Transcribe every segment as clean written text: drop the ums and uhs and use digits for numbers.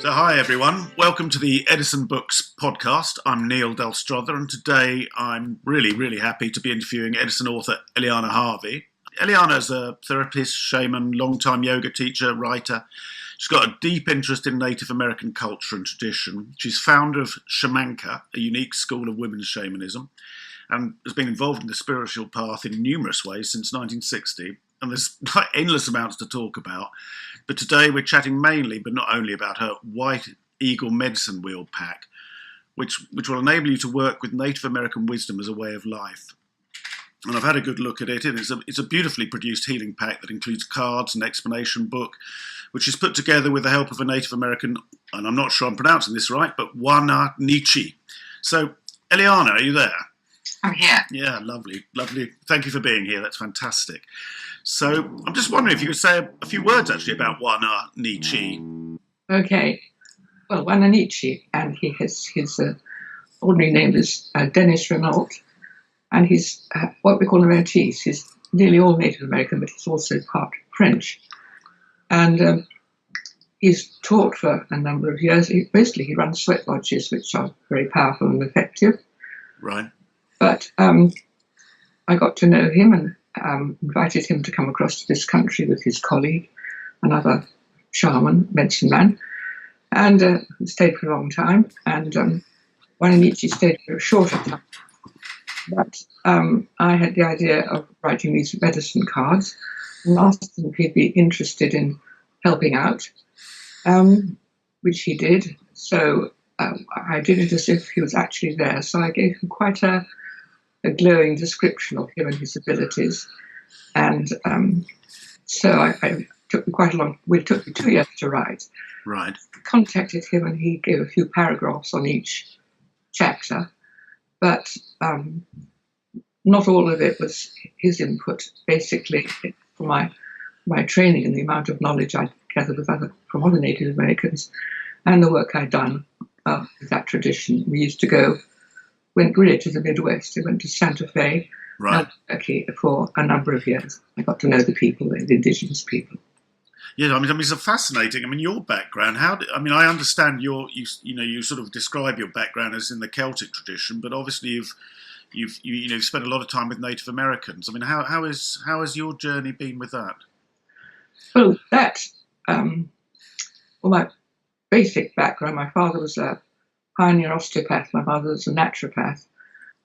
So hi everyone, welcome to the Eddison Books podcast. I'm Neil del Strother, and today I'm really happy to be interviewing Eddison author Eliana Harvey. Eliana is a therapist, shaman, long-time yoga teacher, writer. She's got a deep interest in Native American culture and tradition. She's founder of Shamanic, a unique school of women's shamanism, and has been involved in the spiritual path in numerous ways since 1960. And there's endless amounts to talk about. But today we're chatting mainly, but not only, about her White Eagle Medicine Wheel pack, which will enable you to work with Native American wisdom as a way of life. And I've had a good look at it, and it's a beautifully produced healing pack that includes cards and explanation book, which is put together with the help of a Native American, and I'm not sure I'm pronouncing this right, but wa-na-nee-che. So, Eliana, are you there? I'm here. Yeah, lovely. Thank you for being here. That's fantastic. So I'm just wondering if you could say a few words actually about wa-na-nee-che. Okay. Well, wa-na-nee-che, and his ordinary name is Dennis Renault, and he's what we call a métis. He's nearly all Native American, but he's also part French. And he's taught for a number of years. Mostly he runs sweat lodges, which are very powerful and effective. Right. But I got to know him and invited him to come across to this country with his colleague, another shaman, medicine man, and he stayed for a long time. And wa-ne-nee-che stayed for a shorter time. But I had the idea of writing these medicine cards and asked him if he'd be interested in helping out, which he did. So I did it as if he was actually there. So I gave him quite a glowing description of him and his abilities. And so I took me quite a long, it took me 2 years to write. Right. I contacted him and he gave a few paragraphs on each chapter, but not all of it was his input. Basically, for my training and the amount of knowledge I'd gathered from other Native Americans and the work I'd done with that tradition, we used to went really to the Midwest. I went to Santa Fe, right, Turkey, for a number of years. I got to know the people, the indigenous people. Yeah, I mean, it's fascinating. I mean, your background. I understand you sort of describe your background as in the Celtic tradition, but obviously you've spent a lot of time with Native Americans. I mean, how has your journey been with that? Well, my basic background. My father was a pioneer osteopath. My mother was a naturopath.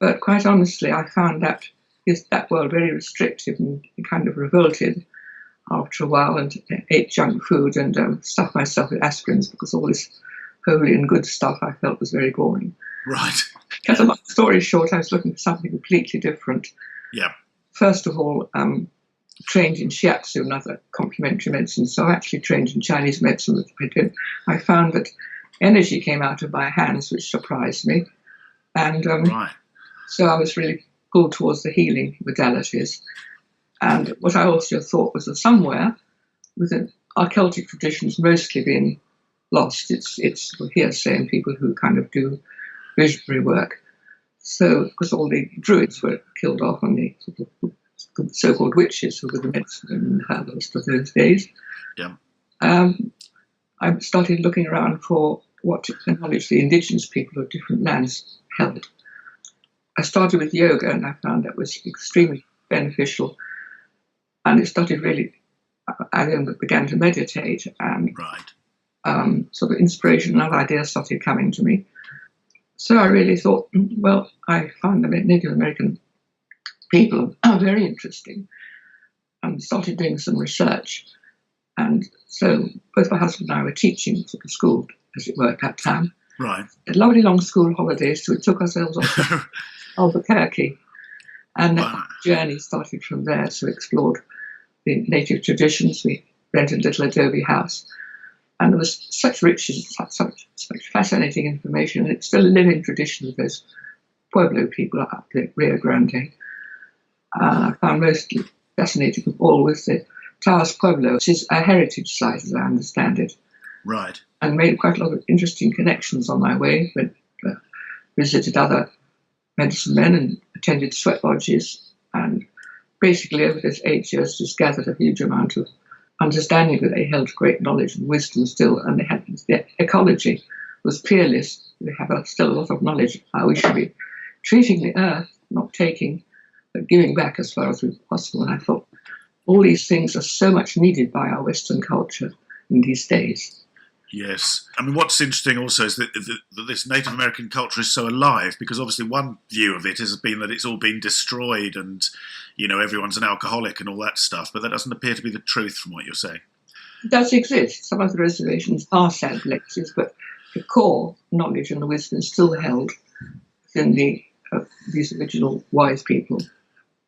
But quite honestly, I found that world very restrictive and kind of revolted after a while, and ate junk food and stuffed myself with aspirins because all this holy and good stuff I felt was very boring. Right. Cut a long story short, I was looking for something completely different. Yeah. First of all, trained in shiatsu and other complementary medicine. So I actually trained in Chinese medicine. I found that energy came out of my hands, which surprised me. And right. So I was really pulled towards the healing modalities. And what I also thought was that somewhere, our Celtic tradition's mostly been lost. It's hearsay and people who kind of do visionary work. So, because all the druids were killed off and the so-called witches who were the medicine and herbalists of those days. Yeah. I started looking around for what knowledge the indigenous people of different lands held. I started with yoga and I found that was extremely beneficial. And it started I then began to meditate, and right. Sort of inspiration and other ideas started coming to me. So I really thought, well, I find the Native American people are very interesting, and started doing some research. And so both my husband and I were teaching sort of school, as it were, at that time. Right. A lovely long school holidays, so we took ourselves off to Albuquerque. And the journey started from there, so we explored the native traditions. We rented a little adobe house. And there was such riches, such fascinating information, and it's still a living tradition of those Pueblo people up the Rio Grande. I found most fascinating of all was the Taos Pueblo, which is a heritage site, as I understand it. Right. And made quite a lot of interesting connections on my way. Visited other medicine men and attended sweat lodges, and basically over those 8 years just gathered a huge amount of understanding that they held great knowledge and wisdom still, and they had their ecology was peerless. They have still a lot of knowledge of how we should be treating the earth, not taking, but giving back as far as possible. And I thought all these things are so much needed by our Western culture in these days. Yes. I mean, what's interesting also is that this Native American culture is so alive, because obviously one view of it has been that it's all been destroyed and, everyone's an alcoholic and all that stuff, but that doesn't appear to be the truth from what you're saying. It does exist. Some of the reservations are sad places, but the core knowledge and the wisdom is still held within these original wise people.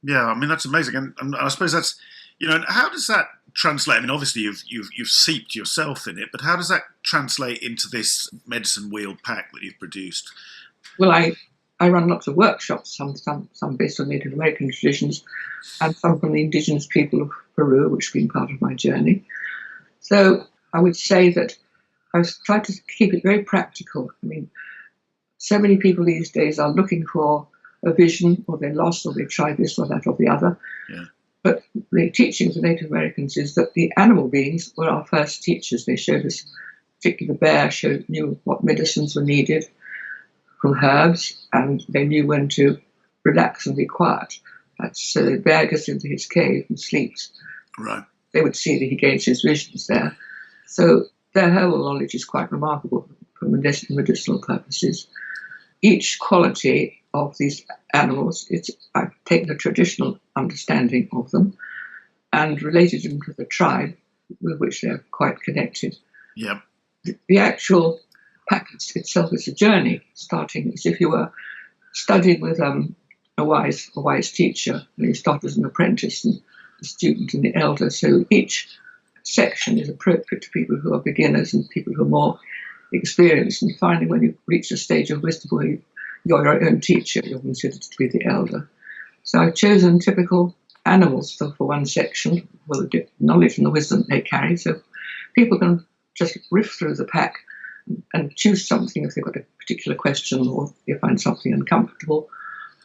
Yeah, I mean, that's amazing. And I suppose that's, and how does that translate? I mean, obviously you've seeped yourself in it, but how does that translate into this medicine wheel pack that you've produced? Well, I run lots of workshops, some based on Native American traditions, and some from the indigenous people of Peru, which has been part of my journey. So I would say that I was trying to keep it very practical. I mean, so many people these days are looking for a vision, or they're lost, or they try this or that or the other. Yeah. But the teaching of the Native Americans is that the animal beings were our first teachers. They showed us, particularly the bear knew what medicines were needed from herbs, and they knew when to relax and be quiet. So the bear goes into his cave and sleeps. Right. They would see that he gains his visions there. So their herbal knowledge is quite remarkable for medicinal purposes. Each quality of these animals, I've taken a traditional understanding of them and related them to the tribe with which they're quite connected. Yeah. The actual package itself is a journey, starting as if you were studying with a wise teacher, and you start as an apprentice and a student and the elder. So each section is appropriate to people who are beginners and people who are more experienced. And finally, when you reach a stage of wisdom where you're your own teacher, you're considered to be the elder. So I've chosen typical animals for one section, with the knowledge and the wisdom they carry. So people can just riff through the pack and choose something if they've got a particular question, or they find something uncomfortable,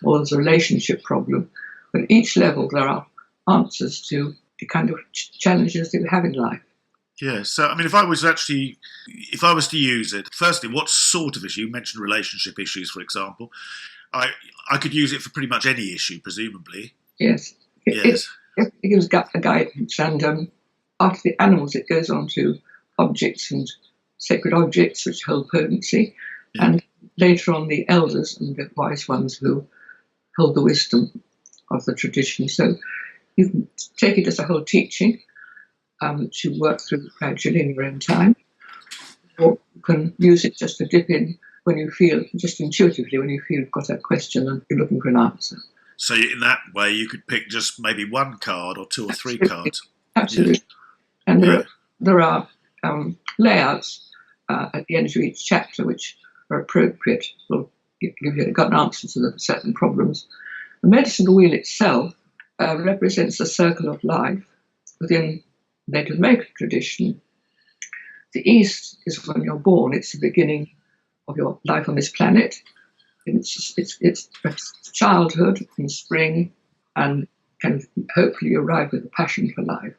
or there's a relationship problem. But at each level, there are answers to the kind of challenges that we have in life. Yeah, so I mean, if I was to use it, firstly, what sort of issue? You mentioned relationship issues, for example. I could use it for pretty much any issue, presumably. Yes. Yes. It gives a guidance, and after the animals, it goes on to objects and sacred objects which hold potency, and later on the elders and the wise ones who hold the wisdom of the tradition. So you can take it as a whole teaching that you work through gradually in your own time, or you can use it just to dip in when you feel, just intuitively, when you feel you've got a question and you're looking for an answer. So in that way, you could pick just maybe one card or two or three cards. Absolutely. Yeah. And there are layouts at the end of each chapter which are appropriate, will give you an answer to the certain problems. The medicine wheel itself represents the circle of life within Native American tradition. The East is when you're born. It's the beginning of your life on this planet. It's childhood in spring, and kind of hopefully you arrive with a passion for life.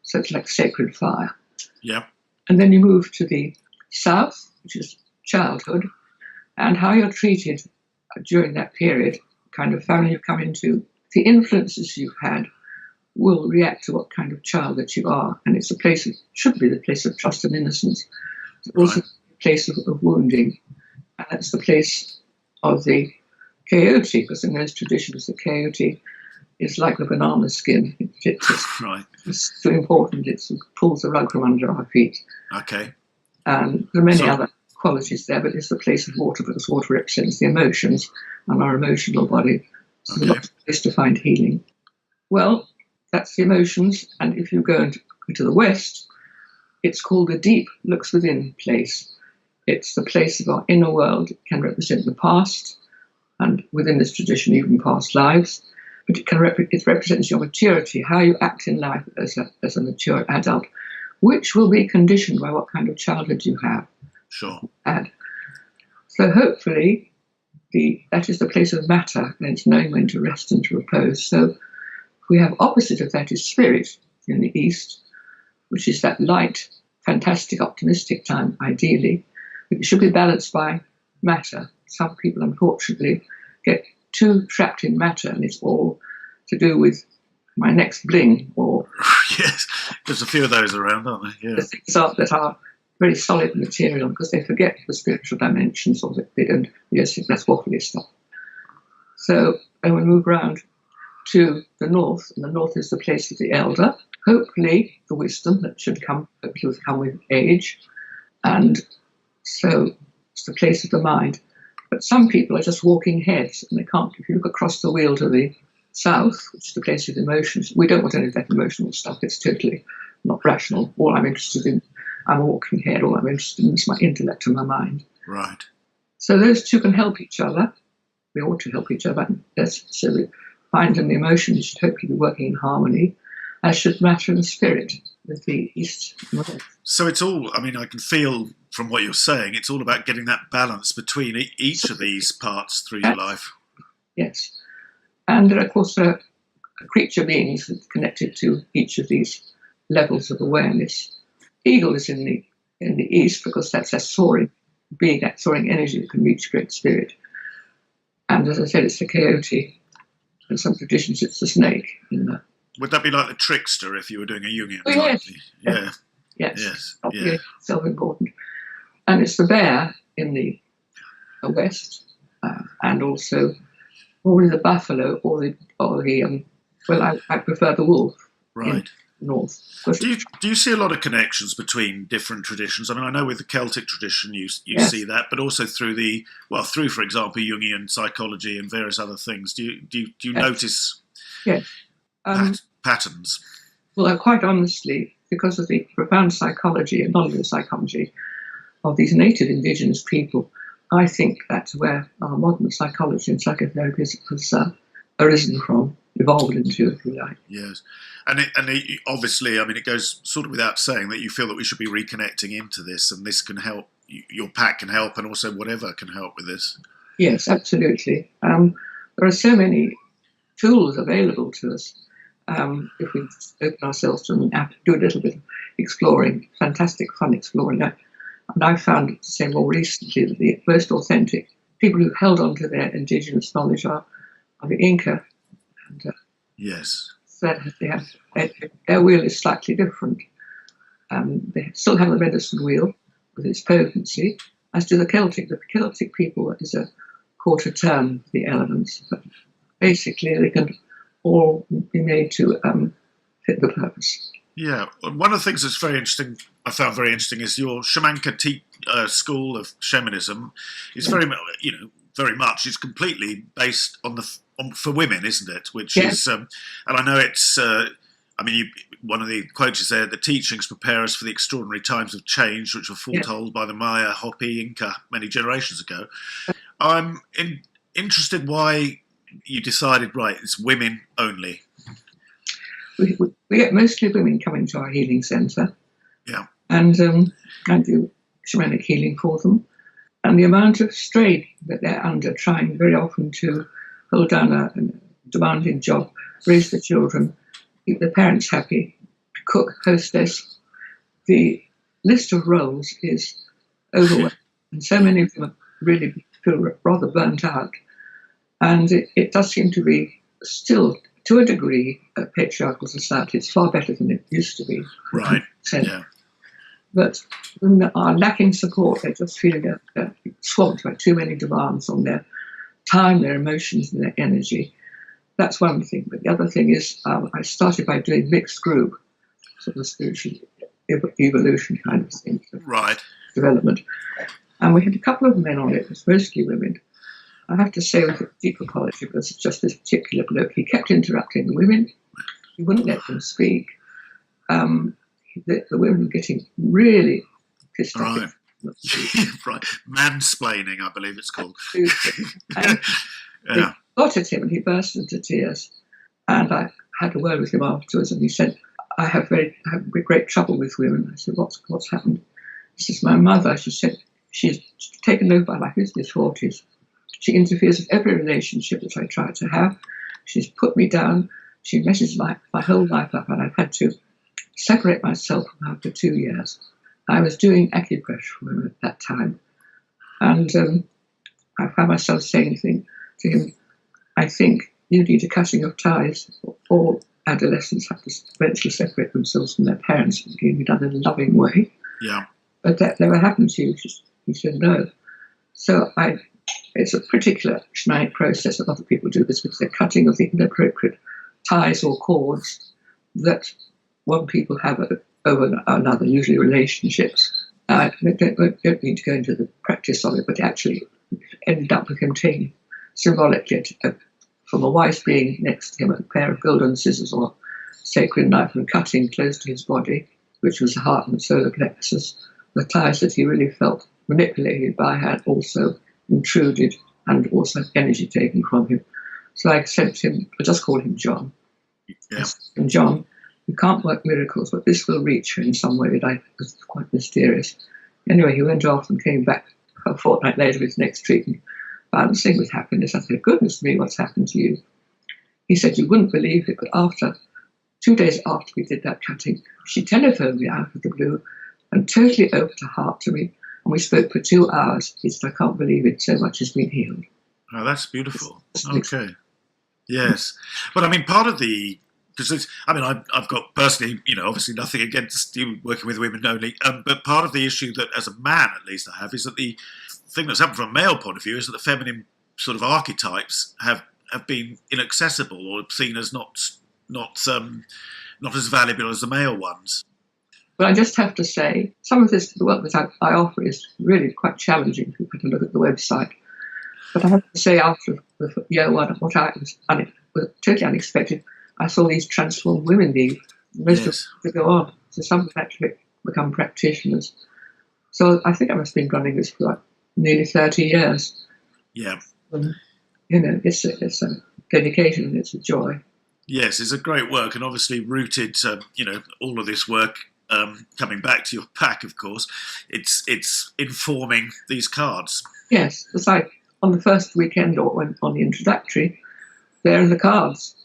So it's like sacred fire. Yeah. And then you move to the South, which is childhood, and how you're treated during that period, kind of family you come into, the influences you've had will react to what kind of child that you are. And it's should be the place of trust and innocence. It's also a place of wounding. And that's the place of the coyote, because in those traditions, the coyote is like the banana skin. It's too important. It pulls the rug from under our feet. Okay. And there are many other qualities there, but it's the place of water, because water represents the emotions and our emotional body. So there's a place to find healing. Well, that's the emotions. And if you go into the West, it's called the deep looks within place. It's the place of our inner world. It can represent the past, and within this tradition, even past lives. But it represents your maturity, how you act in life as a mature adult, which will be conditioned by what kind of childhood you have. Sure. So hopefully, that is the place of matter, and it's knowing when to rest and to repose. So we have opposite of that is spirit in the East, which is that light, fantastic, optimistic time, ideally. But it should be balanced by matter. Some people, unfortunately, get too trapped in matter, and it's all to do with my next bling, or Yes, there's a few of those around, aren't there? Yeah. the things that are very solid material, because they forget the spiritual dimensions, or they don't. Yes, that's waffly stuff. So when we move around to the north, and the north is the place of the elder, hopefully the wisdom that should come, hopefully will come with age, and so it's the place of the mind. But some people are just walking heads, and they can't. If you look across the wheel to the south, which is the place of emotions, we don't want any of that emotional stuff. It's totally not rational. All I'm interested in, I'm a walking head. All I'm interested in is my intellect and my mind. Right. So those two can help each other. We ought to help each other. So we find in the emotions should hopefully be working in harmony, as should matter and spirit with the east and west. So it's all, I mean, I can feel from what you're saying, it's all about getting that balance between each of these parts through your life. Yes. And there are, of course, creature beings connected to each of these levels of awareness. Eagle is in the east, because that's that soaring being, that soaring energy that can reach great spirit. And as I said, it's the coyote. In some traditions, it's the snake. Would that be like the trickster if you were doing a Jungian? Oh, yes. Yeah. Yes. Yeah. Self-important. And it's the bear in the west, and also probably the buffalo or the I prefer the wolf. Right. In the north. Do you see a lot of connections between different traditions? I mean, I know with the Celtic tradition you Yes. see that, but also through for example, Jungian psychology and various other things. Do you Yes. notice Yes. patterns? Well, quite honestly, because of the profound psychology and knowledge of psychology of these native indigenous people, I think that's where our modern psychology and psychotherapy has arisen from, evolved into, if you like. Yes, and obviously, I mean, it goes sort of without saying that you feel that we should be reconnecting into this, and this can help. Your pack can help, and also whatever can help with this. Yes, absolutely. There are so many tools available to us if we open ourselves to them and do a little bit of exploring, fantastic fun exploring. And I've found, to say more recently, that the most authentic people who've held on to their indigenous knowledge are the Inca. And, yes. So their wheel is slightly different. They still have the medicine wheel with its potency, as do the Celtic. The Celtic people is a quarter term, the elements. But basically, they can all be made to fit the purpose. Yeah, one of the things that's very interesting, I found very interesting, is your Shamanic school of shamanism is very much is completely based on for women, isn't it? Which is, and I know it's. One of the quotes is there: "The teachings prepare us for the extraordinary times of change, which were foretold by the Maya, Hopi, Inca many generations ago." I'm interested why you decided, right, it's women only. We get mostly women coming to our healing centre. Yeah. And I do shamanic healing for them. And the amount of strain that they're under, trying very often to hold down a demanding job, raise the children, keep their parents happy, cook, hostess. The list of roles is overwhelming. And so many of them really feel rather burnt out. And it does seem to be still, to a degree, a patriarchal society. It's far better than it used to be. Right, yeah. But when they are lacking support, they're just feeling swamped by too many demands on their time, their emotions, and their energy. That's one thing. But the other thing is I started by doing mixed group, sort of spiritual evolution kind of thing. Right. Development. And we had a couple of men on it, it's mostly women. I have to say with a deep apology, because it's just this particular bloke. He kept interrupting the women. He wouldn't let them speak. The women were getting really pissed off. Right. Mansplaining, I believe it's called. And we got at him and he burst into tears. And I had a word with him afterwards and he said, I have great trouble with women. I said, what's happened? He says, my mother, she said, she's taken over by life in his 40s. She interferes with every relationship that I try to have. She's put me down. She messes my whole life up, and I've had to separate myself from her for 2 years. I was doing acupressure for him at that time, and I found myself saying to him, I think you need a cutting of ties. All adolescents have to eventually separate themselves from their parents. It can be done in a loving way. Yeah. But that never happened to you. He said no. So it's a particular shamanic process that other people do this with the cutting of the inappropriate ties or cords that one people have over another, usually relationships. I don't need to go into the practice of it, but it actually ended up with him taking symbolically from a wise being next to him a pair of golden scissors or sacred knife and cutting close to his body, which was the heart and solar plexus, the ties that he really felt manipulated by had also intruded and also energy taken from him. So I said to him, I just call him John. Yeah. And John, you can't work miracles, but this will reach you in some way that was quite mysterious. Anyway, he went off and came back a fortnight later with his next treatment, bouncing with happiness. I said, goodness me, what's happened to you? He said, you wouldn't believe it, but 2 days after we did that cutting, she telephoned me out of the blue and totally opened her heart to me. And we spoke for 2 hours. He said, I can't believe it, so much has been healed. Oh, that's beautiful. Okay. Yes. But I mean, part of because I've got personally, obviously nothing against you working with women only, but part of the issue that as a man, at least I have, is that the thing that's happened from a male point of view is that the feminine sort of archetypes have been inaccessible or seen as not as valuable as the male ones. But I just have to say, some of the work that I offer is really quite challenging if you have to look at the website. But I have to say, after the year one, what was totally unexpected, I saw these transformed women leave. Most of them go on. So some have actually become practitioners. So I think I must have been running this for like nearly 30 years. Yeah. It's a dedication and it's a joy. Yes, it's a great work, and obviously rooted, all of this work coming back to your pack, of course, it's informing these cards. Yes, it's like on the first weekend or on the introductory, there are the cards.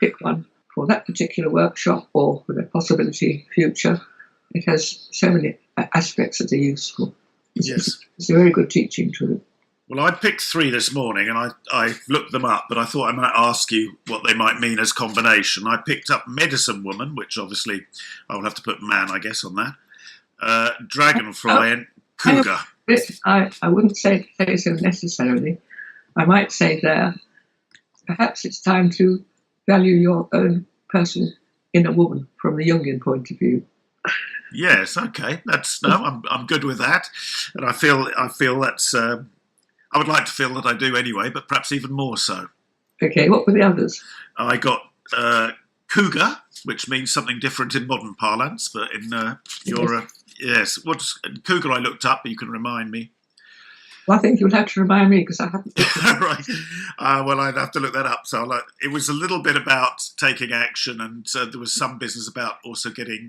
Pick one for that particular workshop or for the possibility future. It has so many aspects that are useful. It's a very good teaching tool. Well, I picked 3 this morning, and I looked them up, but I thought I might ask you what they might mean as combination. I picked up Medicine Woman, which obviously I will have to put man, I guess, on that. Dragonfly and Cougar. I wouldn't say so necessarily. I might say there, perhaps it's time to value your own personal inner woman from the Jungian point of view. Yes, okay. I'm good with that, and I feel that's. I would like to feel that I do anyway, but perhaps even more so. Okay, what were the others? I got Cougar, which means something different in modern parlance, but in your yes, what's Cougar? I looked up, but you can remind me. Well, I think you'll have to remind me because I haven't. Right. Well, I'd have to look that up. So it was a little bit about taking action, and there was some business about also getting.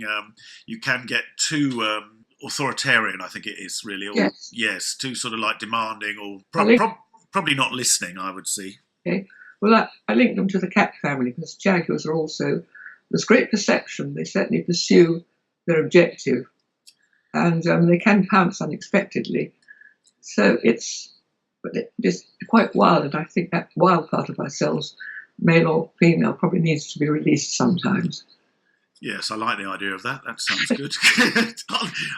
You can get too authoritarian, I think it is really. Or, yes, too sort of like demanding or probably not listening, I would see. Okay. Well, I link them to the cat family because jaguars are also. There's great perception. They certainly pursue their objective, and they can pounce unexpectedly. So it's quite wild, and I think that wild part of ourselves, male or female, probably needs to be released sometimes. Yes, I like the idea of that. That sounds good.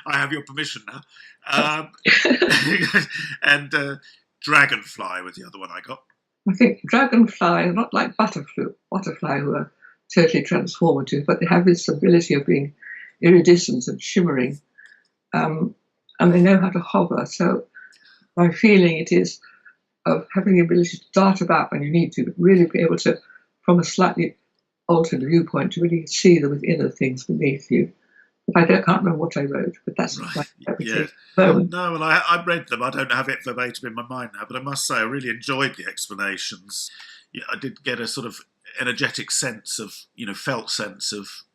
I have your permission now. And Dragonfly was the other one I got. I think Dragonfly are not like butterfly who are totally transformative, but they have this ability of being iridescent and shimmering, and they know how to hover. So my feeling it is of having the ability to dart about when you need to, but really be able to, from a slightly altered viewpoint, to really see the inner things beneath you. But I can't remember what I wrote, but that's right. Yeah. No, well, I read them. I don't have it verbatim in my mind now, but I must say I really enjoyed the explanations. Yeah, I did get a sort of energetic sense of, felt sense of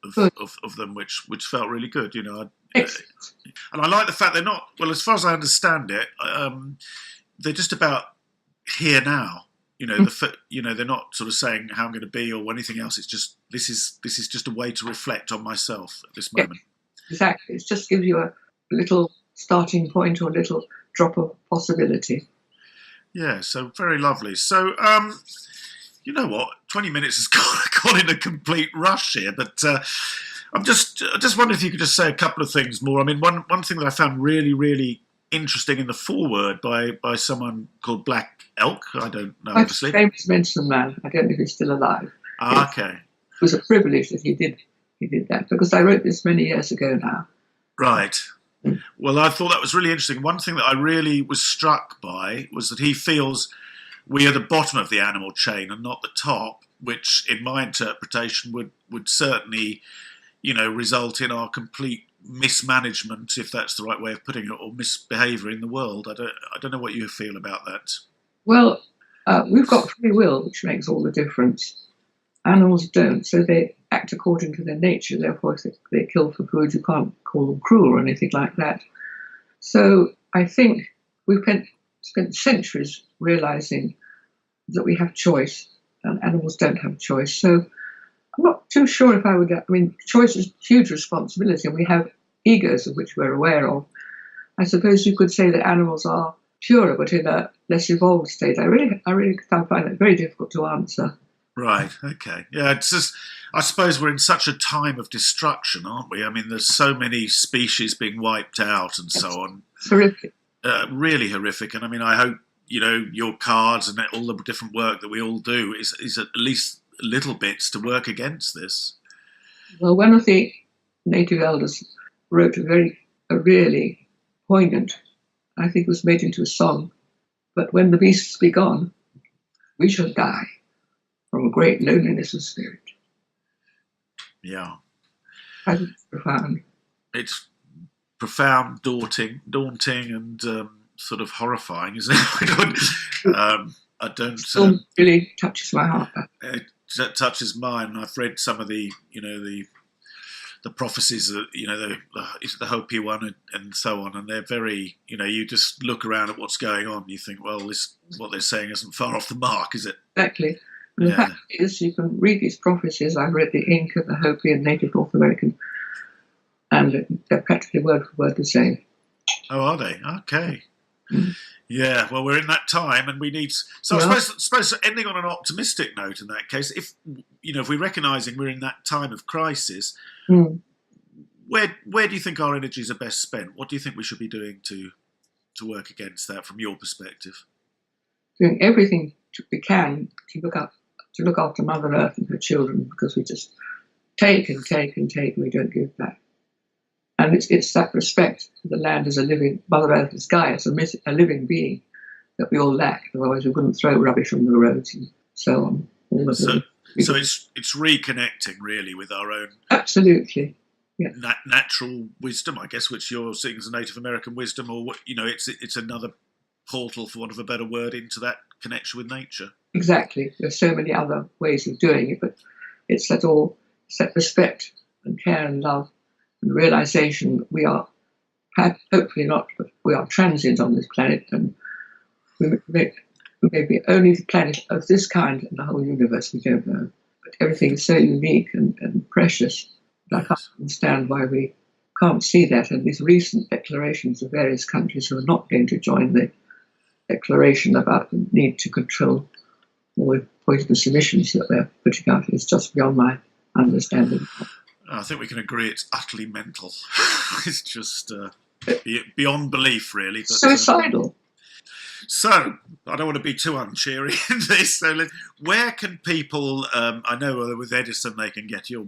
them, which felt really good. And I like the fact they're not, well, as far as I understand it, they're just about here now. they're not sort of saying how I'm going to be or anything else. It's just this is just a way to reflect on myself at this moment. Exactly. It just gives you a little starting point or a little drop of possibility. Yeah, so very lovely. So, you know what? 20 minutes has gone in a complete rush here, but I just wonder if you could just say a couple of things more. I mean, one thing that I found really, really interesting in the foreword by someone called Black Elk. I don't know, obviously. Famous medicine man. I don't know if he's still alive. Okay. It was a privilege that he did that, because I wrote this many years ago now. Right. Well, I thought that was really interesting. One thing that I really was struck by was that he feels we are the bottom of the animal chain and not the top, which, in my interpretation, would certainly, result in our complete mismanagement, if that's the right way of putting it, or misbehaviour in the world. I don't know what you feel about that. Well, we've got free will, which makes all the difference. Animals don't, so they act according to their nature. Therefore, if they kill for food, you can't call them cruel or anything like that. So I think we've spent centuries realising that we have choice, and animals don't have choice. So I'm not too sure if I would. I mean, choice is a huge responsibility, and we have egos of which we're aware of. I suppose you could say that animals are purer, but in a less evolved state. I really find that very difficult to answer. Right. Okay. Yeah. It's just, I suppose we're in such a time of destruction, aren't we? I mean, there's so many species being wiped out and so on. It's horrific. Really horrific. And I mean, I hope your cards and all the different work that we all do is at least little bits to work against this. Well, one of the native elders wrote a really poignant, I think it was made into a song, but when the beasts be gone, we shall die from a great loneliness of spirit. Yeah. I think it's profound. It's profound, daunting and sort of horrifying, isn't it? I don't... It really touches my heart. It touches mine. I've read some of the prophecies, the Hopi one and so on, and they're very, you just look around at what's going on, and you think, well, what they're saying isn't far off the mark, is it? Exactly. And the fact is, you can read these prophecies. I've read the Inca, the Hopi, and Native North American, and they're practically word for word the same. Oh, are they? Okay. Mm. Yeah, well, we're in that time, and we need... So I suppose ending on an optimistic note in that case, if we're recognising we're in that time of crisis, where do you think our energies are best spent? What do you think we should be doing to work against that from your perspective? Doing everything we can to look after Mother Earth and her children, because we just take and take and take, and we don't give back. And it's that respect for the land as a living, Mother Earth as Gaia, as a living being, that we all lack. Otherwise, we wouldn't throw rubbish on the roads and so on. So it's reconnecting really with our own absolutely natural wisdom, I guess, which you're seeing as a Native American wisdom, or it's another portal, for want of a better word, into that connection with nature. Exactly. There's so many other ways of doing it, but it's that respect and care and love and realization that we are, hopefully not, but we are transient on this planet, and we may be only the planet of this kind in the whole universe, we don't know. But everything is so unique and precious that I can't understand why we can't see that. And these recent declarations of various countries who are not going to join the declaration about the need to control all the poisonous emissions that they're putting out is just beyond my understanding. I think we can agree it's utterly mental. It's just beyond belief, really. But, suicidal. So, I don't want to be too uncheery in this. So, where can people, I know with Eddison they can get your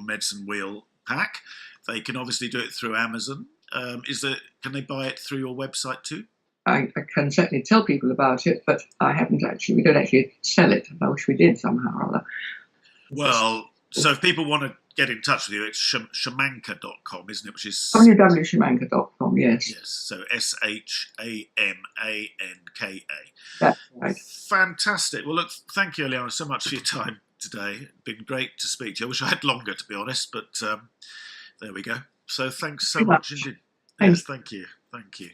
medicine wheel pack. They can obviously do it through Amazon. Can they buy it through your website too? I can certainly tell people about it, but we don't actually sell it. I wish we did somehow or other. Well, so if people want to get in touch with you, it's shamanka.com, isn't it? Which is www.shamanka.com, yes. Yes, so SHAMANKA. That's right. Fantastic. Well, look, thank you, Eliana, so much for your time today. It's been great to speak to you. I wish I had longer, to be honest, but there we go. So thanks so much indeed. Yes, thank you. Thank you.